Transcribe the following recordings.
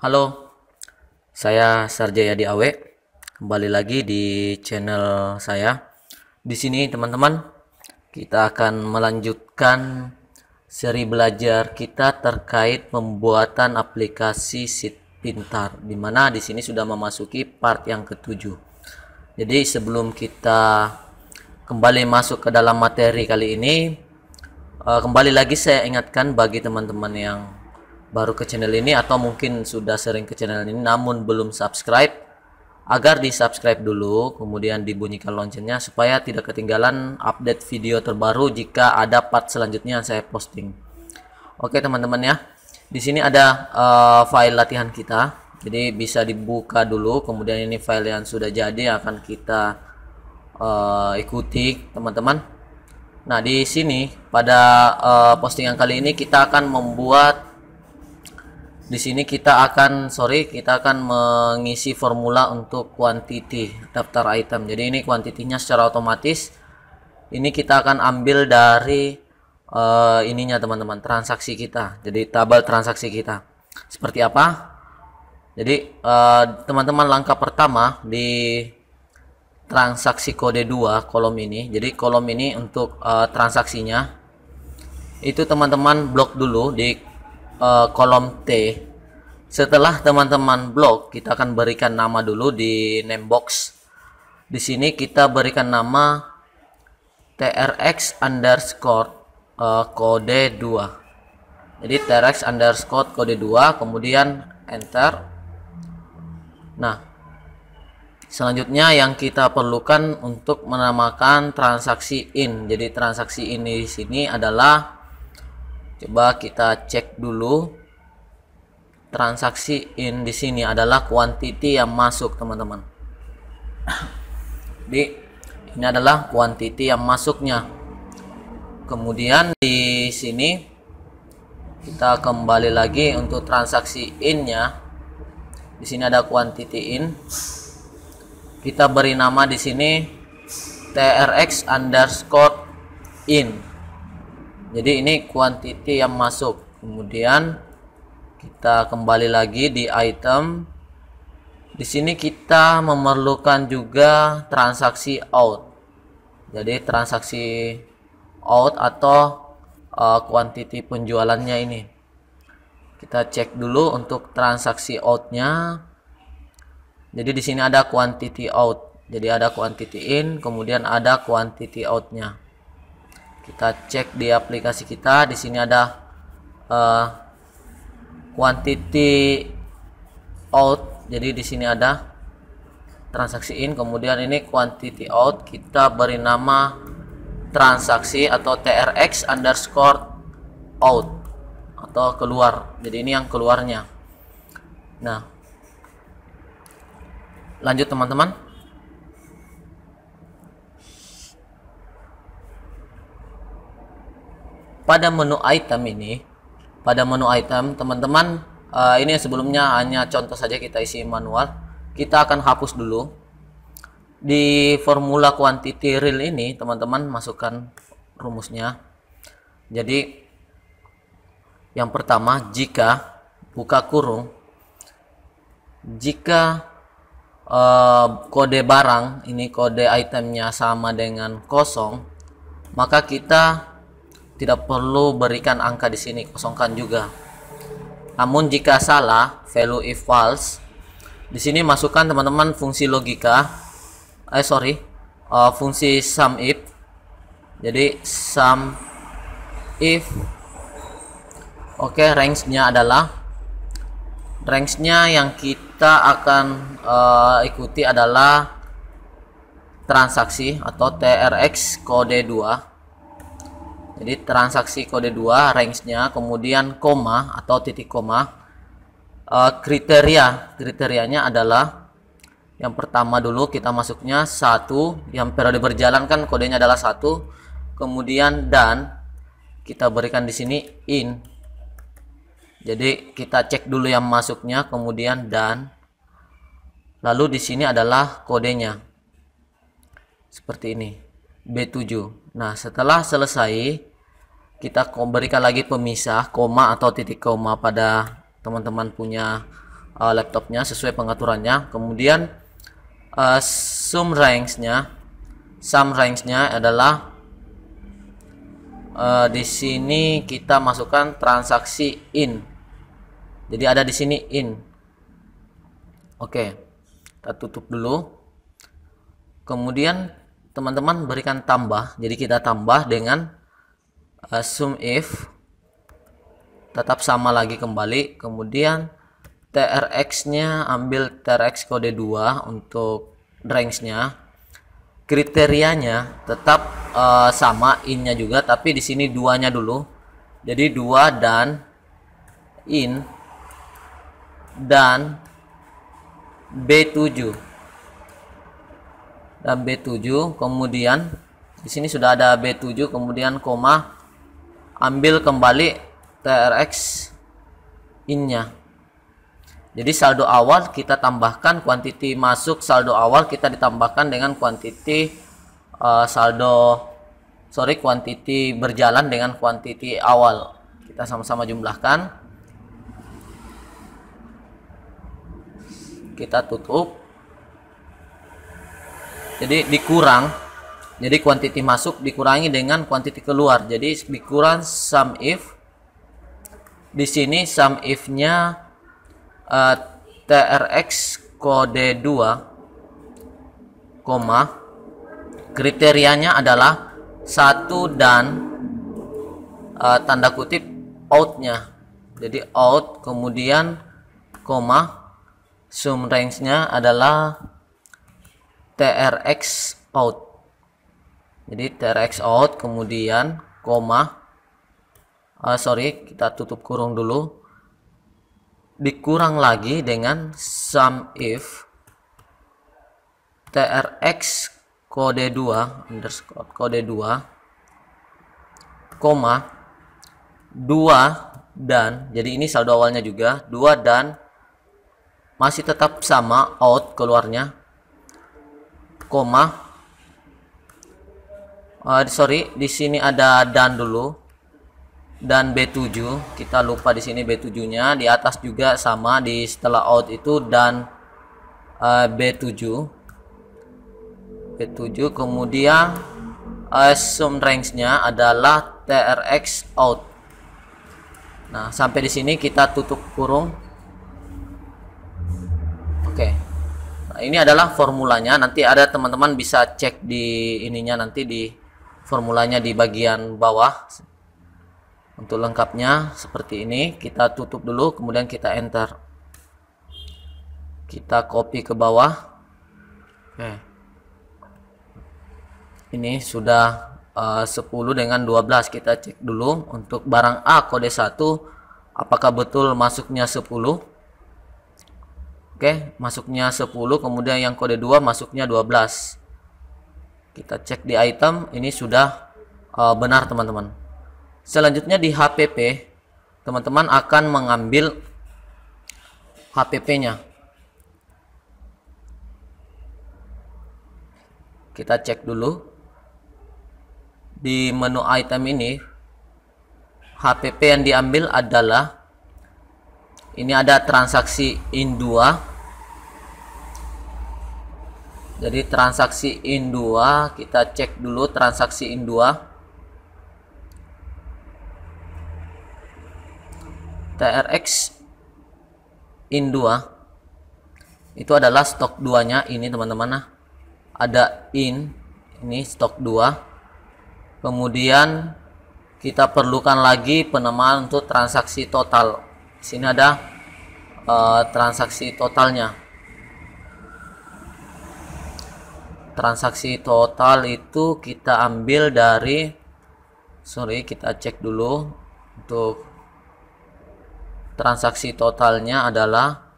Halo, saya Sarjayadi Awe. Kembali lagi di channel saya. Di sini teman-teman, kita akan melanjutkan seri belajar kita terkait pembuatan aplikasi Seat Pintar, di mana di sini sudah memasuki part yang ketujuh. Jadi sebelum kita kembali masuk ke dalam materi kali ini, kembali lagi saya ingatkan bagi teman-teman yang baru ke channel ini atau mungkin sudah sering ke channel ini namun belum subscribe, agar di subscribe dulu, kemudian dibunyikan loncengnya supaya tidak ketinggalan update video terbaru jika ada part selanjutnya yang saya posting. Oke teman-teman ya, di sini ada file latihan kita, jadi bisa dibuka dulu. Kemudian ini file yang sudah jadi akan kita ikuti teman-teman. Nah di sini pada postingan kali ini kita akan membuat, di sini kita akan mengisi formula untuk quantity daftar item. Jadi ini kuantitinya secara otomatis. Ini kita akan ambil dari ininya teman-teman, transaksi kita. Jadi tabel transaksi kita. Seperti apa? Jadi teman-teman langkah pertama di transaksi kode 2 kolom ini. Jadi kolom ini untuk transaksinya. Itu teman-teman blok dulu di kolom T. Setelah teman-teman blok, kita akan berikan nama dulu di name box. Di sini kita berikan nama trx underscore kode 2. Jadi trx underscore kode 2, kemudian enter. Nah, selanjutnya yang kita perlukan untuk menamakan transaksi in. Jadi transaksi ini di sini adalah, coba kita cek dulu, transaksi in di sini adalah quantity yang masuk teman-teman. Jadi ini adalah quantity yang masuknya. Kemudian di sini kita kembali lagi untuk transaksi in-nya. Di sini ada quantity in. Kita beri nama di sini trx underscore in. Jadi ini quantity yang masuk. Kemudian kita kembali lagi di item. Di sini kita memerlukan juga transaksi out. Jadi transaksi out atau quantity penjualannya ini. Kita cek dulu untuk transaksi out-nya. Jadi di sini ada quantity out. Jadi ada quantity in, kemudian ada quantity out-nya. Kita cek di aplikasi kita, di sini ada quantity out. Jadi di sini ada transaksi in, kemudian ini quantity out. Kita beri nama transaksi atau trx underscore out atau keluar. Jadi ini yang keluarnya. Nah, lanjut teman-teman. Pada menu item ini, teman-teman, ini sebelumnya hanya contoh saja, kita isi manual. Kita akan hapus dulu. Di formula quantity real ini teman-teman masukkan rumusnya. Jadi yang pertama, jika buka kurung, jika kode barang ini, kode itemnya sama dengan kosong, maka kita tidak perlu berikan angka di sini, kosongkan juga. Namun jika salah, value if false, di sini masukkan teman-teman fungsi logika, fungsi sum if. Jadi sum if, oke, range-nya yang kita akan ikuti adalah transaksi atau trx kode 2. Jadi transaksi kode 2 range-nya, kemudian koma atau titik koma. Kriterianya adalah yang pertama dulu kita masuknya 1, yang periode berjalan kan kodenya adalah 1. Kemudian dan kita berikan di sini in. Jadi kita cek dulu yang masuknya, kemudian dan. Lalu di sini adalah kodenya. Seperti ini. B7. Nah, setelah selesai, kita berikan lagi pemisah, koma atau titik koma pada teman-teman punya laptopnya sesuai pengaturannya. Kemudian sum range-nya adalah di sini kita masukkan transaksi in. Jadi ada di sini in. Oke, kita tutup dulu. Kemudian teman-teman berikan tambah. Jadi kita tambah dengan sum if, tetap sama lagi kembali. Kemudian TRX-nya ambil TRX kode 2 untuk range-nya. Kriterianya tetap sama, in-nya juga, tapi di sini 2-nya dulu. Jadi 2 dan in dan B7 dan B7. Kemudian di sini sudah ada B7, kemudian koma, ambil kembali TRX in-nya. Jadi saldo awal kita tambahkan kuantiti masuk, saldo awal kita ditambahkan dengan kuantiti kuantiti berjalan dengan kuantiti awal. Kita sama-sama jumlahkan. Kita tutup. Jadi dikurang. Jadi kuantiti masuk dikurangi dengan kuantiti keluar. Jadi dikurang sum if. Di sini sum if-nya TRX kode 2, kriterianya adalah 1 dan tanda kutip out-nya. Jadi out, kemudian koma, sum range-nya adalah TRX out. Jadi TRX out, kemudian koma, kita tutup kurung dulu, dikurang lagi dengan sum if TRX kode 2 underscore kode 2 koma 2 dan, jadi ini saldo awalnya juga 2 dan masih tetap sama out keluarnya, koma di sini ada dan dulu, dan B7 kita lupa di sini B7-nya, di atas juga sama, di setelah out itu dan B7, kemudian sum range-nya adalah TRX out. Nah, sampai di sini kita tutup kurung. Oke. Nah, ini adalah formulanya. Nanti ada teman-teman bisa cek di ininya, nanti di formulanya di bagian bawah. Untuk lengkapnya seperti ini, kita tutup dulu, kemudian kita enter. Kita copy ke bawah. Oke. Ini sudah 10 dengan 12. Kita cek dulu untuk barang A kode 1 apakah betul masuknya 10. Oke, masuknya 10, kemudian yang kode 2 masuknya 12. Kita cek di item, ini sudah benar teman-teman. Selanjutnya di HPP, teman-teman akan mengambil HPP-nya. Kita cek dulu. Di menu item ini, HPP yang diambil adalah, ini ada transaksi in 2. Jadi transaksi in 2, kita cek dulu transaksi in 2. TRX in 2 itu adalah stok 2 nya ini teman-teman. Ada in, ini stok 2. Kemudian kita perlukan lagi penamaan untuk transaksi total. Di sini ada transaksi totalnya. Transaksi total itu kita ambil dari, kita cek dulu. Untuk transaksi totalnya adalah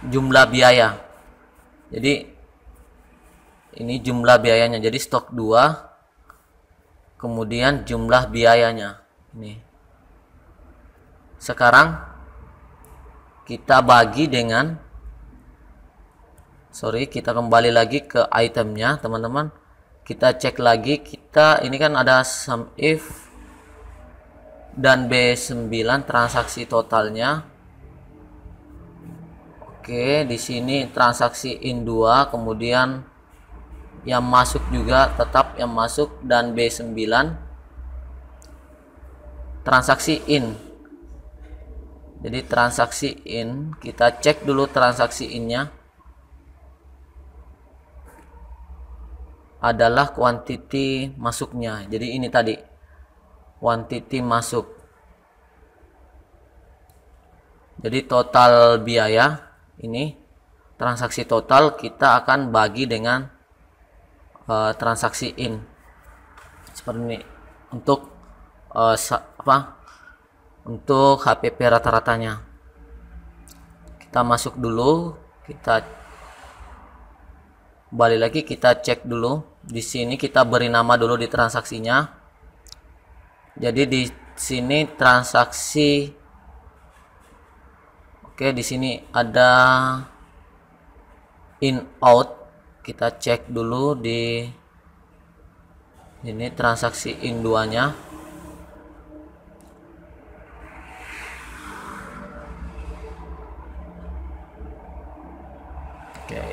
jumlah biaya. Jadi ini jumlah biayanya. Jadi stok 2 kemudian jumlah biayanya. Ini. Sekarang kita bagi dengan, kita kembali lagi ke itemnya teman-teman. Kita cek lagi, ini kan ada sum if dan B9 transaksi totalnya. Oke, di sini transaksi in 2, kemudian yang masuk juga tetap yang masuk, dan B9 transaksi in. Jadi transaksi in, kita cek dulu transaksi innya adalah quantity masuknya. Jadi ini tadi quantity masuk. Jadi total biaya ini transaksi total kita akan bagi dengan transaksi in seperti ini untuk untuk HPP rata-ratanya. Kita masuk dulu, kita balik lagi, kita cek dulu. Di sini kita beri nama dulu di transaksinya. Jadi di sini transaksi, oke, di sini ada in out. Kita cek dulu di ini transaksi in 2-nya.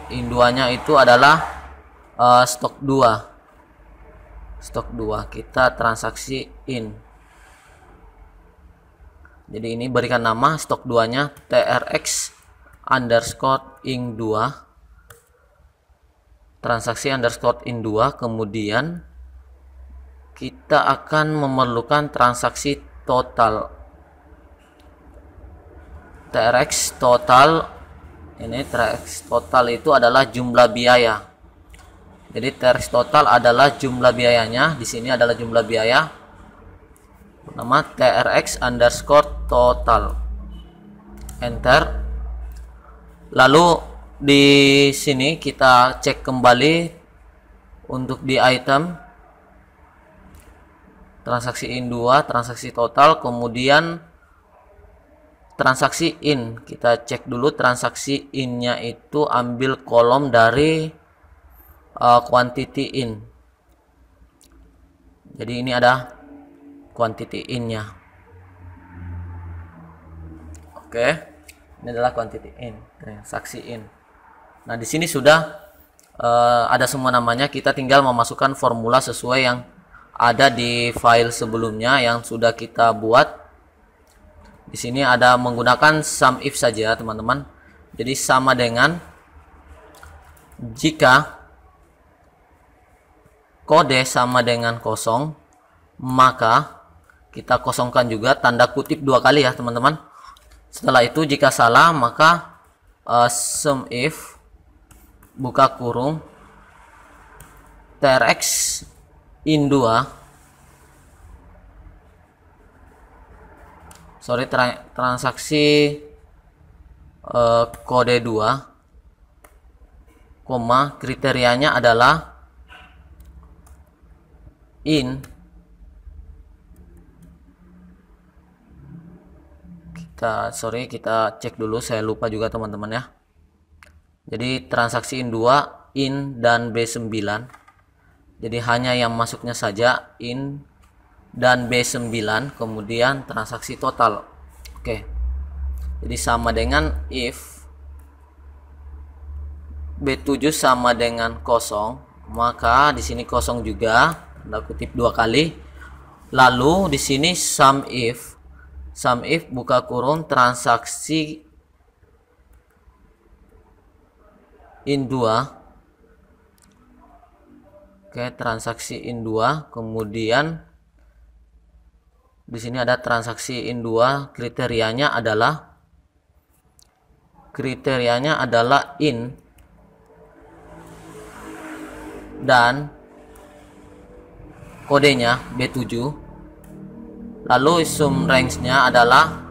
In 2-nya itu adalah stok 2. Stok 2 kita transaksi in. Jadi ini berikan nama stok 2-nya TRX underscore in 2. Transaksi underscore in 2. Kemudian kita akan memerlukan transaksi total. TRX total. Ini TRX total itu adalah jumlah biaya. Jadi TRX total adalah jumlah biayanya. Di sini adalah jumlah biaya. Nama TRX underscore total. Enter. Lalu di sini kita cek kembali untuk di item transaksi in 2, transaksi total, kemudian transaksi in, kita cek dulu transaksi in-nya itu ambil kolom dari quantity in. Jadi ini ada quantity in-nya. Oke, ini adalah quantity in, transaksi in. Nah, di sini sudah ada semua namanya. Kita tinggal memasukkan formula sesuai yang ada di file sebelumnya yang sudah kita buat. Di sini ada menggunakan sum if saja, teman-teman. Jadi sama dengan jika kode sama dengan kosong, maka kita kosongkan juga tanda kutip 2 kali ya, teman-teman. Setelah itu jika salah, maka sum if buka kurung TRX in 2, transaksi kode 2, koma, kriterianya adalah in. Kita cek dulu, saya lupa juga teman-teman ya. Jadi transaksi in 2, in dan B9. Jadi hanya yang masuknya saja in dan B9, kemudian transaksi total. Oke. Jadi sama dengan if B7 sama dengan kosong, maka di sini kosong juga, tanda kutip 2 kali. Lalu di sini sum if buka kurung transaksi in 2. Oke, transaksi in 2, kemudian di sini ada transaksi in 2, kriterianya adalah in dan kodenya B7. Lalu sum range-nya adalah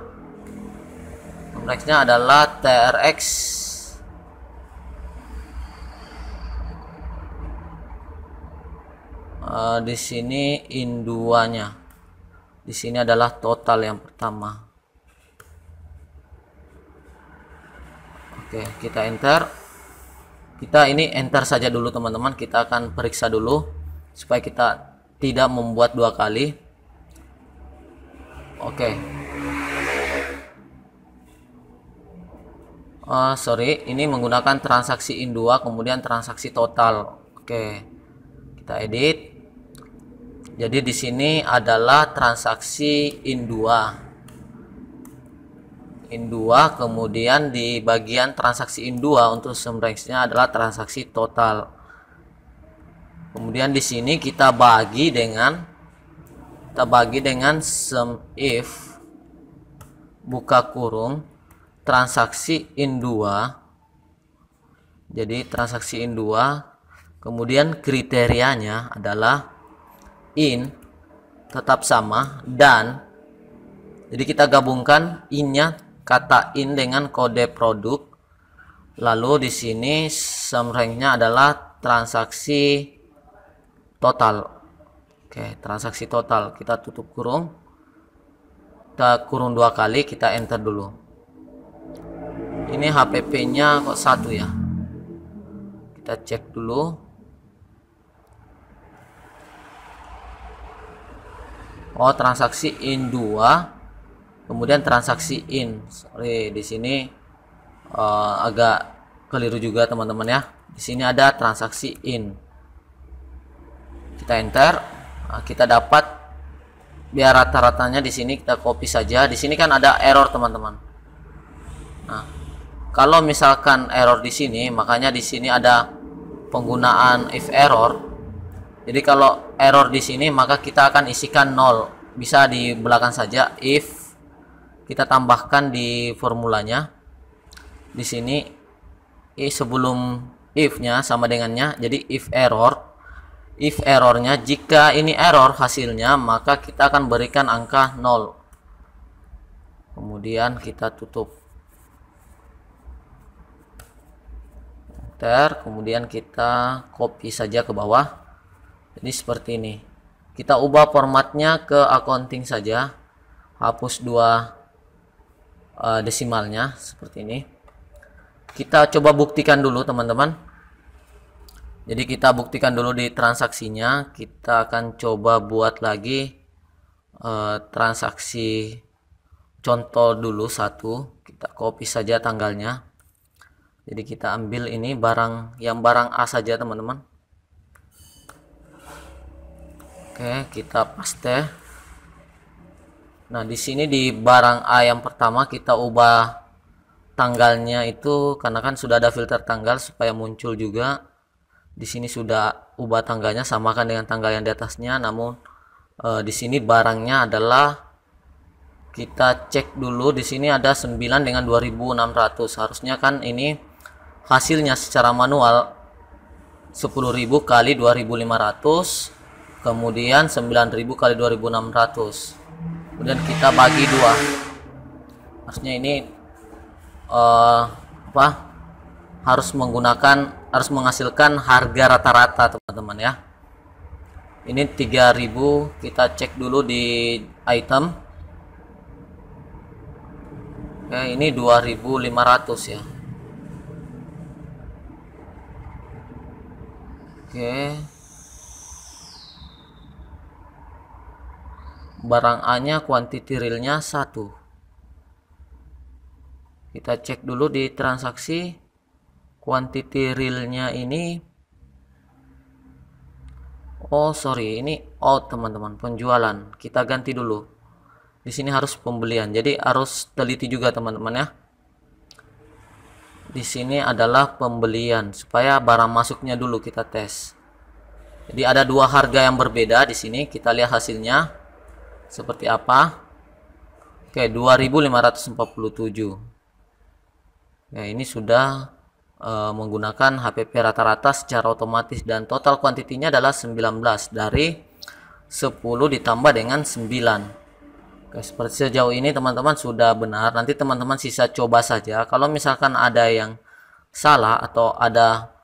TRX di sini in 2-nya. Di sini adalah total yang pertama. Oke, kita enter. Kita ini enter saja dulu teman-teman. Kita akan periksa dulu supaya kita tidak membuat 2 kali. Oke. Sorry, ini menggunakan transaksi in2 kemudian transaksi total. Oke, kita edit. Jadi di sini adalah transaksi in2 kemudian di bagian transaksi in2 untuk sum range-nya adalah transaksi total. Kemudian di sini kita bagi dengan sum if buka kurung transaksi in2. Jadi transaksi in2 kemudian kriterianya adalah in tetap sama dan jadi kita gabungkan innya kata in dengan kode produk, lalu di sini sum range-nya adalah transaksi total. Oke, transaksi total kita tutup kurung, kita kurung 2 kali, kita enter dulu. Ini HPP-nya kok 1 ya, kita cek dulu. Oh, transaksi in 2 kemudian transaksi in. Sorry, di sini agak keliru juga teman-teman ya. Di sini ada transaksi in. Kita enter. Nah, kita dapat biar rata-ratanya di sini kita copy saja. Di sini kan ada error teman-teman. Nah, kalau misalkan error di sini, makanya di sini ada penggunaan if error. Jadi kalau error di sini maka kita akan isikan 0. Bisa di belakang saja if, kita tambahkan di formulanya. Di sini sebelum if-nya sama dengannya. Jadi if errornya jika ini error hasilnya maka kita akan berikan angka 0. Kemudian kita tutup. Kemudian kita copy saja ke bawah. Jadi seperti ini. Kita ubah formatnya ke accounting saja. Hapus 2 desimalnya seperti ini. Kita coba buktikan dulu teman-teman. Jadi kita buktikan dulu di transaksinya. Kita akan coba buat lagi transaksi contoh dulu satu. Kita copy saja tanggalnya. Jadi kita ambil ini barang A saja teman-teman. Oke, kita paste. Nah, di sini di barang A yang pertama kita ubah tanggalnya itu karena kan sudah ada filter tanggal supaya muncul juga. Di sini sudah ubah tanggalnya samakan dengan tanggal yang di atasnya, namun di sini barangnya adalah kita cek dulu. Di sini ada 9 dengan 2600. Harusnya kan ini hasilnya secara manual 10.000 kali 2.500 kemudian 9.000 kali 2.600 kemudian kita bagi 2. Harusnya ini harus menghasilkan harga rata-rata teman-teman ya. Ini 3.000, kita cek dulu di item. Oke, ini 2.500 ya. Oke, barang A nya quantity realnya 1. Kita cek dulu di transaksi quantity realnya ini. Oh sorry, ini out teman-teman, penjualan. Kita ganti dulu. Di sini harus pembelian, jadi harus teliti juga teman-teman ya. Di sini adalah pembelian supaya barang masuknya dulu kita tes. Jadi ada 2 harga yang berbeda di sini. Kita lihat hasilnya seperti apa. Oke, 2.547. Ya, ini sudah menggunakan HPP rata-rata secara otomatis dan total kuantitinya adalah 19 dari 10 ditambah dengan 9. Oke, seperti sejauh ini teman-teman sudah benar. Nanti teman-teman sisa coba saja. Kalau misalkan ada yang salah atau ada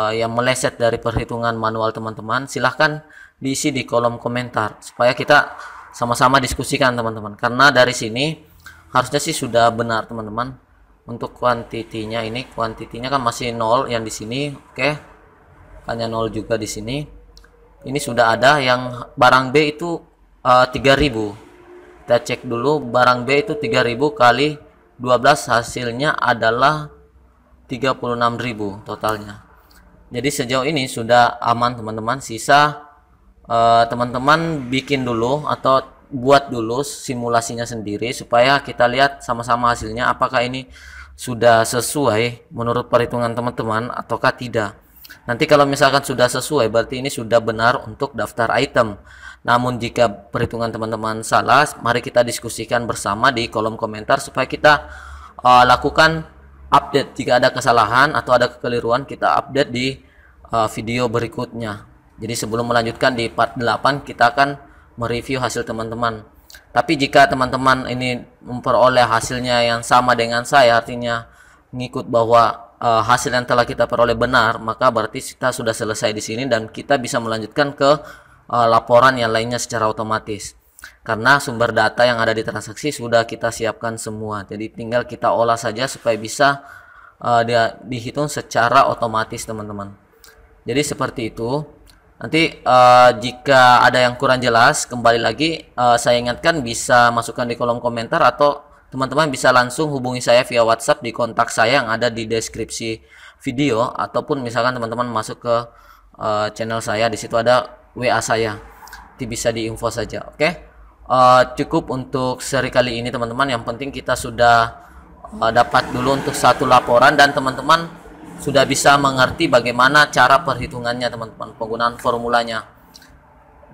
yang meleset dari perhitungan manual teman-teman, silahkan diisi di kolom komentar supaya kita sama-sama diskusikan teman-teman. Karena dari sini harusnya sih sudah benar teman-teman. Untuk kuantitinya ini, kuantitinya kan masih 0 yang di sini. Oke, hanya 0 juga di sini. Ini sudah ada yang barang B itu 3.000. kita cek dulu. Barang B itu 3000 kali 12 hasilnya adalah 36.000 totalnya. Jadi sejauh ini sudah aman teman-teman. Sisa teman-teman bikin dulu atau buat dulu simulasinya sendiri supaya kita lihat sama-sama hasilnya apakah ini sudah sesuai menurut perhitungan teman-teman ataukah tidak. Nanti kalau misalkan sudah sesuai berarti ini sudah benar untuk daftar item. Namun jika perhitungan teman-teman salah, mari kita diskusikan bersama di kolom komentar supaya kita lakukan update. Jika ada kesalahan atau ada kekeliruan, kita update di video berikutnya. Jadi sebelum melanjutkan di part 8, kita akan mereview hasil teman-teman. Tapi jika teman-teman ini memperoleh hasilnya yang sama dengan saya, artinya ngikut bahwa hasil yang telah kita peroleh benar, maka berarti kita sudah selesai di sini dan kita bisa melanjutkan ke laporan yang lainnya secara otomatis. Karena sumber data yang ada di transaksi sudah kita siapkan semua. Jadi tinggal kita olah saja supaya bisa dihitung secara otomatis, teman-teman. Jadi seperti itu. Nanti jika ada yang kurang jelas, kembali lagi saya ingatkan bisa masukkan di kolom komentar atau teman-teman bisa langsung hubungi saya via WhatsApp di kontak saya yang ada di deskripsi video, ataupun misalkan teman-teman masuk ke channel saya, di situ ada WA saya. Nanti bisa diinfo saja. Oke. Cukup untuk seri kali ini teman-teman. Yang penting kita sudah dapat dulu untuk satu laporan dan teman-teman sudah bisa mengerti bagaimana cara perhitungannya teman-teman, penggunaan formulanya.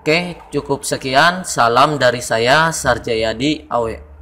Oke, cukup sekian. Salam dari saya, Sarjayadi Awe.